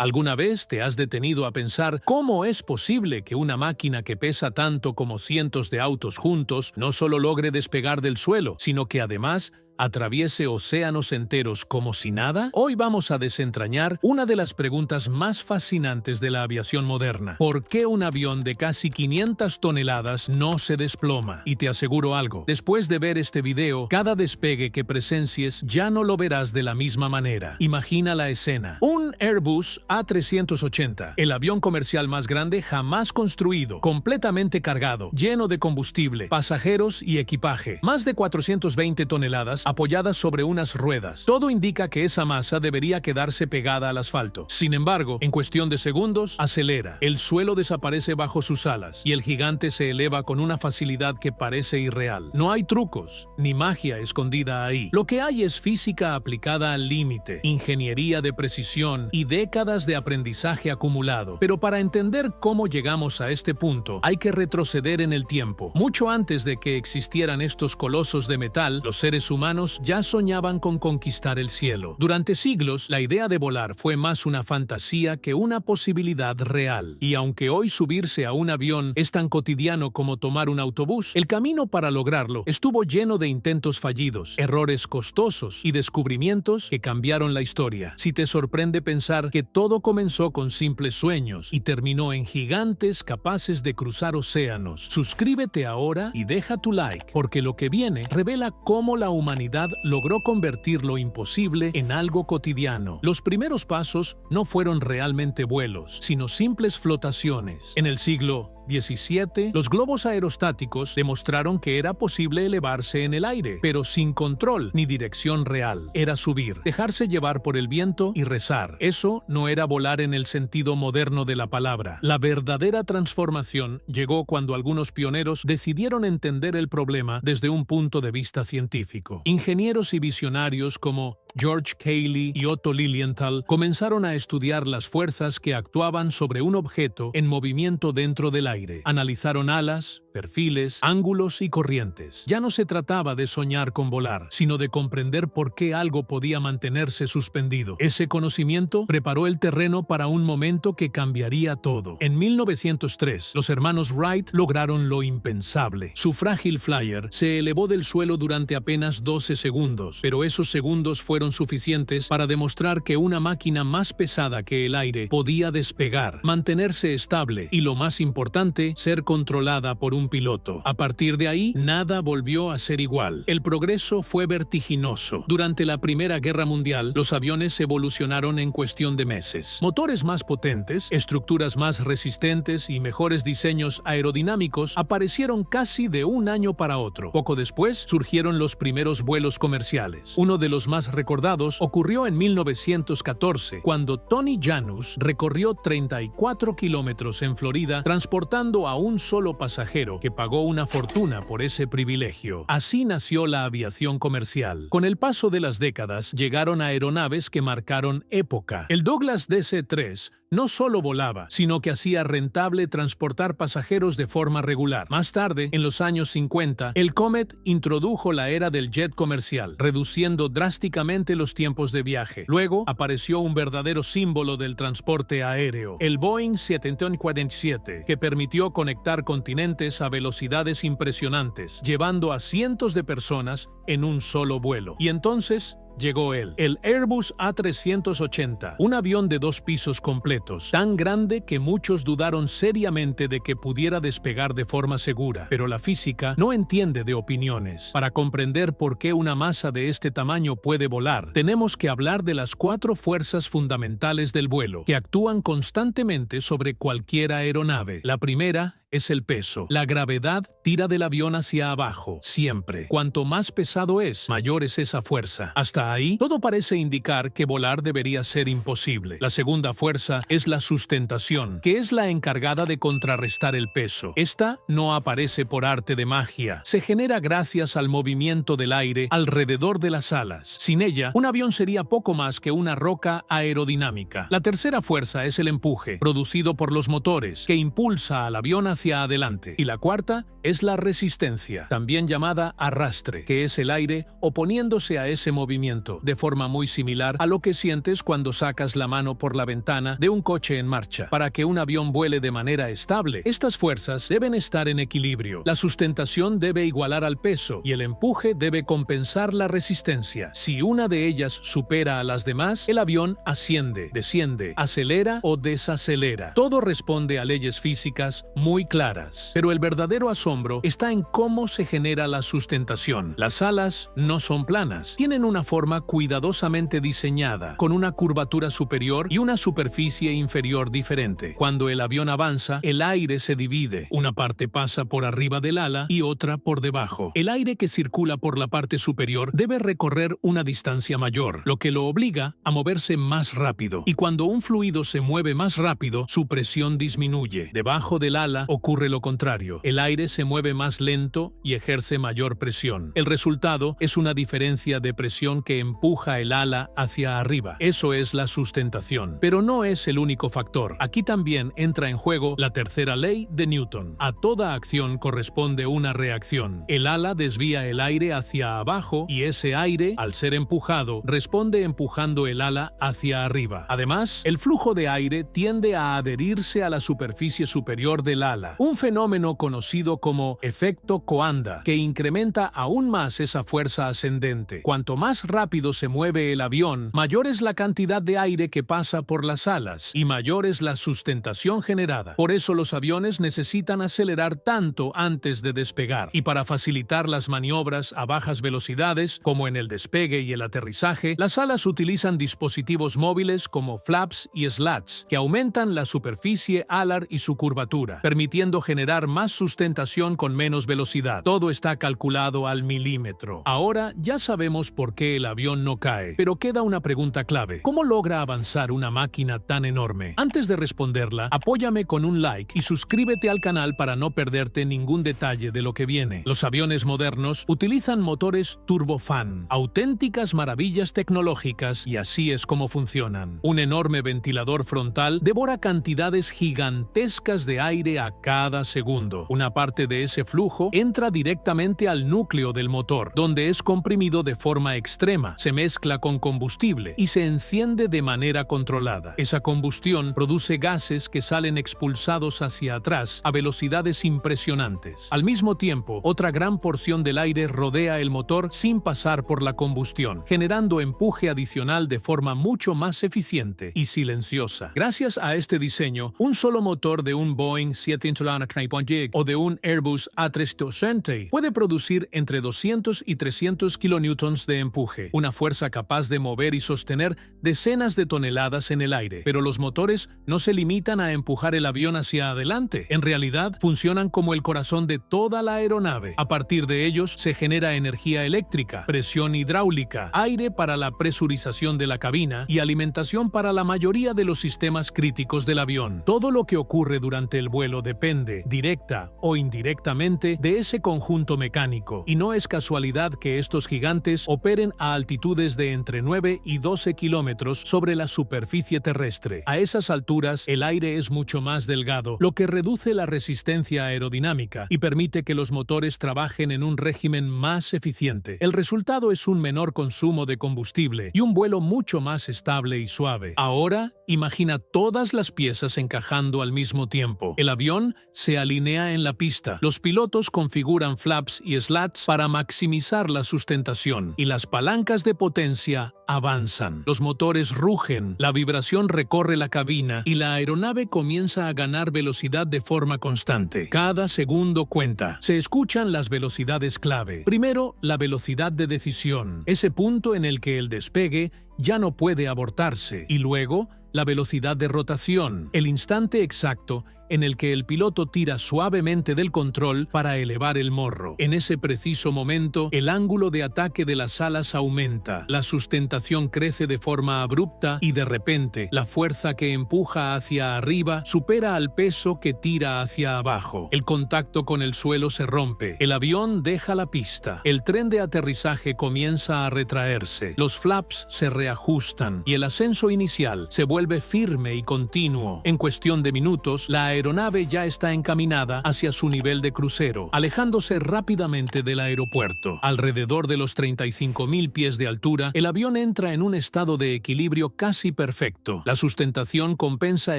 ¿Alguna vez te has detenido a pensar cómo es posible que una máquina que pesa tanto como cientos de autos juntos no solo logre despegar del suelo, sino que además atraviese océanos enteros como si nada? Hoy vamos a desentrañar una de las preguntas más fascinantes de la aviación moderna. ¿Por qué un avión de casi 500 toneladas no se desploma? Y te aseguro algo, después de ver este video, cada despegue que presencies ya no lo verás de la misma manera. Imagina la escena. Un Airbus A380, el avión comercial más grande jamás construido, completamente cargado, lleno de combustible, pasajeros y equipaje. Más de 420 toneladas apoyadas sobre unas ruedas. Todo indica que esa masa debería quedarse pegada al asfalto. Sin embargo, en cuestión de segundos, acelera. El suelo desaparece bajo sus alas y el gigante se eleva con una facilidad que parece irreal. No hay trucos, ni magia escondida ahí. Lo que hay es física aplicada al límite, ingeniería de precisión y décadas de aprendizaje acumulado. Pero para entender cómo llegamos a este punto, hay que retroceder en el tiempo. Mucho antes de que existieran estos colosos de metal, los seres humanos ya soñaban con conquistar el cielo. Durante siglos, la idea de volar fue más una fantasía que una posibilidad real. Y aunque hoy subirse a un avión es tan cotidiano como tomar un autobús, el camino para lograrlo estuvo lleno de intentos fallidos, errores costosos y descubrimientos que cambiaron la historia. Si te sorprende pensar que todo comenzó con simples sueños y terminó en gigantes capaces de cruzar océanos, suscríbete ahora y deja tu like, porque lo que viene revela cómo la humanidad logró convertir lo imposible en algo cotidiano. Los primeros pasos no fueron realmente vuelos, sino simples flotaciones. En el siglo XVII, los globos aerostáticos demostraron que era posible elevarse en el aire, pero sin control ni dirección real. Era subir, dejarse llevar por el viento y rezar. Eso no era volar en el sentido moderno de la palabra. La verdadera transformación llegó cuando algunos pioneros decidieron entender el problema desde un punto de vista científico. Ingenieros y visionarios como George Cayley y Otto Lilienthal comenzaron a estudiar las fuerzas que actuaban sobre un objeto en movimiento dentro del aire. Analizaron alas, perfiles, ángulos y corrientes. Ya no se trataba de soñar con volar, sino de comprender por qué algo podía mantenerse suspendido. Ese conocimiento preparó el terreno para un momento que cambiaría todo. En 1903, los hermanos Wright lograron lo impensable. Su frágil flyer se elevó del suelo durante apenas 12 segundos, pero esos segundos fueron suficientes para demostrar que una máquina más pesada que el aire podía despegar, mantenerse estable y, lo más importante, ser controlada por un piloto. A partir de ahí, nada volvió a ser igual. El progreso fue vertiginoso. Durante la Primera Guerra Mundial, los aviones evolucionaron en cuestión de meses. Motores más potentes, estructuras más resistentes y mejores diseños aerodinámicos aparecieron casi de un año para otro. Poco después, surgieron los primeros vuelos comerciales. Uno de los más recordados ocurrió en 1914, cuando Tony Janus recorrió 34 kilómetros en Florida transportando a un solo pasajero, que pagó una fortuna por ese privilegio. Así nació la aviación comercial. Con el paso de las décadas, llegaron aeronaves que marcaron época. El Douglas DC-3 no solo volaba, sino que hacía rentable transportar pasajeros de forma regular. Más tarde, en los años 50, el Comet introdujo la era del jet comercial, reduciendo drásticamente los tiempos de viaje. Luego, apareció un verdadero símbolo del transporte aéreo, el Boeing 747, que permitió conectar continentes a velocidades impresionantes, llevando a cientos de personas en un solo vuelo. Y entonces llegó el Airbus A380, un avión de 2 pisos completos, tan grande que muchos dudaron seriamente de que pudiera despegar de forma segura. Pero la física no entiende de opiniones. Para comprender por qué una masa de este tamaño puede volar, tenemos que hablar de las 4 fuerzas fundamentales del vuelo, que actúan constantemente sobre cualquier aeronave. La primera es el peso. La gravedad tira del avión hacia abajo, siempre. Cuanto más pesado es, mayor es esa fuerza. Hasta ahí, todo parece indicar que volar debería ser imposible. La segunda fuerza es la sustentación, que es la encargada de contrarrestar el peso. Esta no aparece por arte de magia. Se genera gracias al movimiento del aire alrededor de las alas. Sin ella, un avión sería poco más que una roca aerodinámica. La tercera fuerza es el empuje, producido por los motores, que impulsa al avión hacia hacia adelante. Y la cuarta es la resistencia, también llamada arrastre, que es el aire oponiéndose a ese movimiento, de forma muy similar a lo que sientes cuando sacas la mano por la ventana de un coche en marcha. Para que un avión vuele de manera estable, estas fuerzas deben estar en equilibrio. La sustentación debe igualar al peso y el empuje debe compensar la resistencia. Si una de ellas supera a las demás, el avión asciende, desciende, acelera o desacelera. Todo responde a leyes físicas muy claras. Pero el verdadero asombro está en cómo se genera la sustentación. Las alas no son planas, tienen una forma cuidadosamente diseñada, con una curvatura superior y una superficie inferior diferente. Cuando el avión avanza, el aire se divide. Una parte pasa por arriba del ala y otra por debajo. El aire que circula por la parte superior debe recorrer una distancia mayor, lo que lo obliga a moverse más rápido. Y cuando un fluido se mueve más rápido, su presión disminuye. Debajo del ala ocurre lo contrario. El aire se mueve más lento y ejerce mayor presión. El resultado es una diferencia de presión que empuja el ala hacia arriba. Eso es la sustentación. Pero no es el único factor. Aquí también entra en juego la tercera ley de Newton. A toda acción corresponde una reacción. El ala desvía el aire hacia abajo y ese aire, al ser empujado, responde empujando el ala hacia arriba. Además, el flujo de aire tiende a adherirse a la superficie superior del ala, un fenómeno conocido como efecto Coanda, que incrementa aún más esa fuerza ascendente. Cuanto más rápido se mueve el avión, mayor es la cantidad de aire que pasa por las alas y mayor es la sustentación generada. Por eso los aviones necesitan acelerar tanto antes de despegar. Y para facilitar las maniobras a bajas velocidades, como en el despegue y el aterrizaje, las alas utilizan dispositivos móviles como flaps y slats, que aumentan la superficie alar y su curvatura, permitiendo generar más sustentación con menos velocidad. Todo está calculado al milímetro. Ahora ya sabemos por qué el avión no cae, pero queda una pregunta clave. ¿Cómo logra avanzar una máquina tan enorme? Antes de responderla, apóyame con un like y suscríbete al canal para no perderte ningún detalle de lo que viene. Los aviones modernos utilizan motores turbofan, auténticas maravillas tecnológicas, y así es como funcionan. Un enorme ventilador frontal devora cantidades gigantescas de aire a cada segundo. Una parte de ese flujo entra directamente al núcleo del motor, donde es comprimido de forma extrema, se mezcla con combustible y se enciende de manera controlada. Esa combustión produce gases que salen expulsados hacia atrás a velocidades impresionantes. Al mismo tiempo, otra gran porción del aire rodea el motor sin pasar por la combustión, generando empuje adicional de forma mucho más eficiente y silenciosa. Gracias a este diseño, un solo motor de un Boeing 737 o de un Airbus A320 puede producir entre 200 y 300 kilonewtons de empuje, una fuerza capaz de mover y sostener decenas de toneladas en el aire. Pero los motores no se limitan a empujar el avión hacia adelante. En realidad, funcionan como el corazón de toda la aeronave. A partir de ellos se genera energía eléctrica, presión hidráulica, aire para la presurización de la cabina y alimentación para la mayoría de los sistemas críticos del avión. Todo lo que ocurre durante el vuelo depende, directa o indirectamente, de ese conjunto mecánico, y no es casualidad que estos gigantes operen a altitudes de entre 9 y 12 kilómetros sobre la superficie terrestre. A esas alturas, el aire es mucho más delgado, lo que reduce la resistencia aerodinámica y permite que los motores trabajen en un régimen más eficiente. El resultado es un menor consumo de combustible y un vuelo mucho más estable y suave. Ahora, imagina todas las piezas encajando al mismo tiempo. El avión se alinea en la pista. Los pilotos configuran flaps y slats para maximizar la sustentación, y las palancas de potencia avanzan. Los motores rugen, la vibración recorre la cabina y la aeronave comienza a ganar velocidad de forma constante. Cada segundo cuenta. Se escuchan las velocidades clave. Primero, la velocidad de decisión, ese punto en el que el despegue ya no puede abortarse, y luego la velocidad de rotación, el instante exacto en el que el piloto tira suavemente del control para elevar el morro. En ese preciso momento, el ángulo de ataque de las alas aumenta, la sustentación crece de forma abrupta y de repente, la fuerza que empuja hacia arriba supera al peso que tira hacia abajo. El contacto con el suelo se rompe, el avión deja la pista, el tren de aterrizaje comienza a retraerse, los flaps se reajustan y el ascenso inicial se vuelve firme y continuo. En cuestión de minutos, la aeronave ya está encaminada hacia su nivel de crucero, alejándose rápidamente del aeropuerto. Alrededor de los 35.000 pies de altura, el avión entra en un estado de equilibrio casi perfecto. La sustentación compensa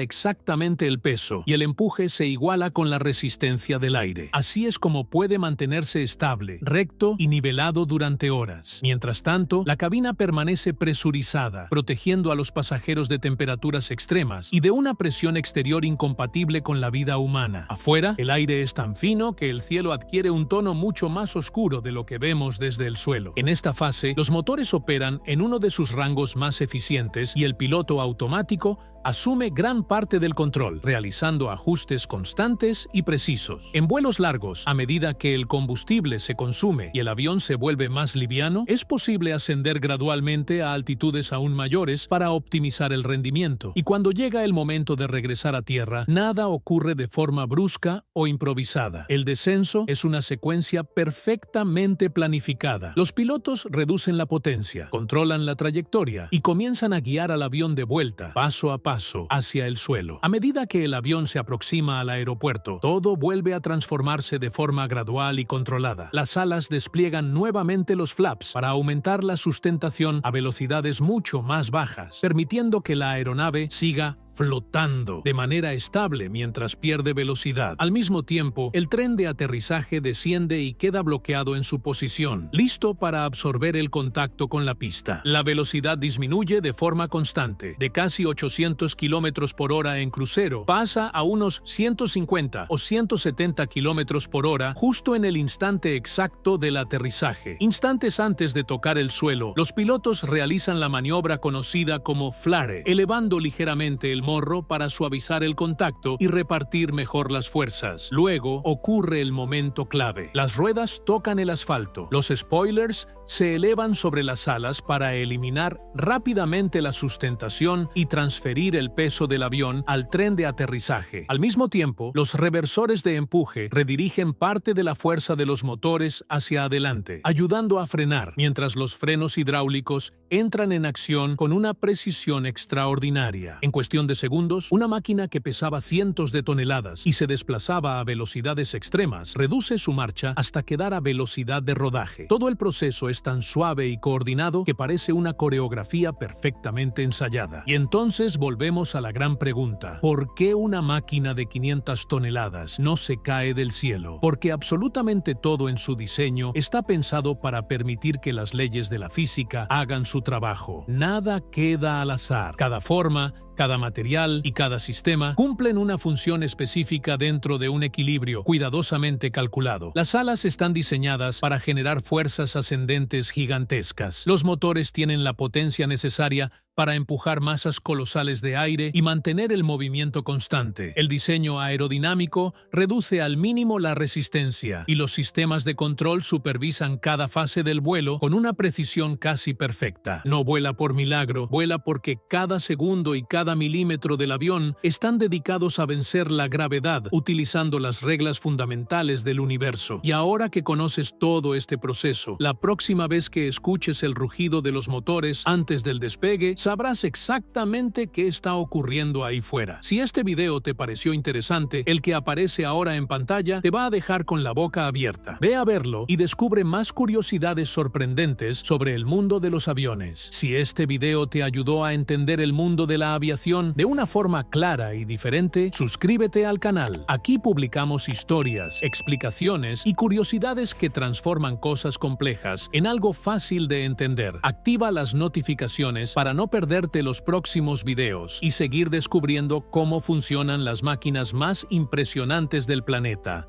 exactamente el peso y el empuje se iguala con la resistencia del aire. Así es como puede mantenerse estable, recto y nivelado durante horas. Mientras tanto, la cabina permanece presurizada, protegiendo a los pasajeros de temperaturas extremas y de una presión exterior incompatible con la vida humana. Afuera, el aire es tan fino que el cielo adquiere un tono mucho más oscuro de lo que vemos desde el suelo. En esta fase, los motores operan en uno de sus rangos más eficientes y el piloto automático asume gran parte del control, realizando ajustes constantes y precisos. En vuelos largos, a medida que el combustible se consume y el avión se vuelve más liviano, es posible ascender gradualmente a altitudes aún mayores para optimizar el rendimiento. Y cuando llega el momento de regresar a tierra, nada ocurre de forma brusca o improvisada. El descenso es una secuencia perfectamente planificada. Los pilotos reducen la potencia, controlan la trayectoria y comienzan a guiar al avión de vuelta, paso a paso, hacia el suelo. A medida que el avión se aproxima al aeropuerto, todo vuelve a transformarse de forma gradual y controlada. Las alas despliegan nuevamente los flaps para aumentar la sustentación a velocidades mucho más bajas, permitiendo que la aeronave siga flotando de manera estable mientras pierde velocidad. Al mismo tiempo, el tren de aterrizaje desciende y queda bloqueado en su posición, listo para absorber el contacto con la pista. La velocidad disminuye de forma constante, de casi 800 km por hora en crucero, pasa a unos 150 o 170 km por hora justo en el instante exacto del aterrizaje. Instantes antes de tocar el suelo, los pilotos realizan la maniobra conocida como flare, elevando ligeramente el morro para suavizar el contacto y repartir mejor las fuerzas. Luego ocurre el momento clave. Las ruedas tocan el asfalto. Los spoilers se elevan sobre las alas para eliminar rápidamente la sustentación y transferir el peso del avión al tren de aterrizaje. Al mismo tiempo, los reversores de empuje redirigen parte de la fuerza de los motores hacia adelante, ayudando a frenar, mientras los frenos hidráulicos entran en acción con una precisión extraordinaria. En cuestión de segundos, una máquina que pesaba cientos de toneladas y se desplazaba a velocidades extremas reduce su marcha hasta quedar a velocidad de rodaje. Todo el proceso es tan suave y coordinado que parece una coreografía perfectamente ensayada. Y entonces volvemos a la gran pregunta: ¿por qué una máquina de 500 toneladas no se cae del cielo? Porque absolutamente todo en su diseño está pensado para permitir que las leyes de la física hagan su trabajo. Nada queda al azar. Cada forma, cada material y cada sistema cumplen una función específica dentro de un equilibrio cuidadosamente calculado. Las alas están diseñadas para generar fuerzas ascendentes gigantescas. Los motores tienen la potencia necesaria para empujar masas colosales de aire y mantener el movimiento constante. El diseño aerodinámico reduce al mínimo la resistencia y los sistemas de control supervisan cada fase del vuelo con una precisión casi perfecta. No vuela por milagro, vuela porque cada segundo y cada milímetro del avión están dedicados a vencer la gravedad utilizando las reglas fundamentales del universo. Y ahora que conoces todo este proceso, la próxima vez que escuches el rugido de los motores antes del despegue, sabrás exactamente qué está ocurriendo ahí fuera. Si este video te pareció interesante, el que aparece ahora en pantalla te va a dejar con la boca abierta. Ve a verlo y descubre más curiosidades sorprendentes sobre el mundo de los aviones. Si este video te ayudó a entender el mundo de la aviación de una forma clara y diferente, suscríbete al canal. Aquí publicamos historias, explicaciones y curiosidades que transforman cosas complejas en algo fácil de entender. Activa las notificaciones para no perderte los próximos videos y seguir descubriendo cómo funcionan las máquinas más impresionantes del planeta.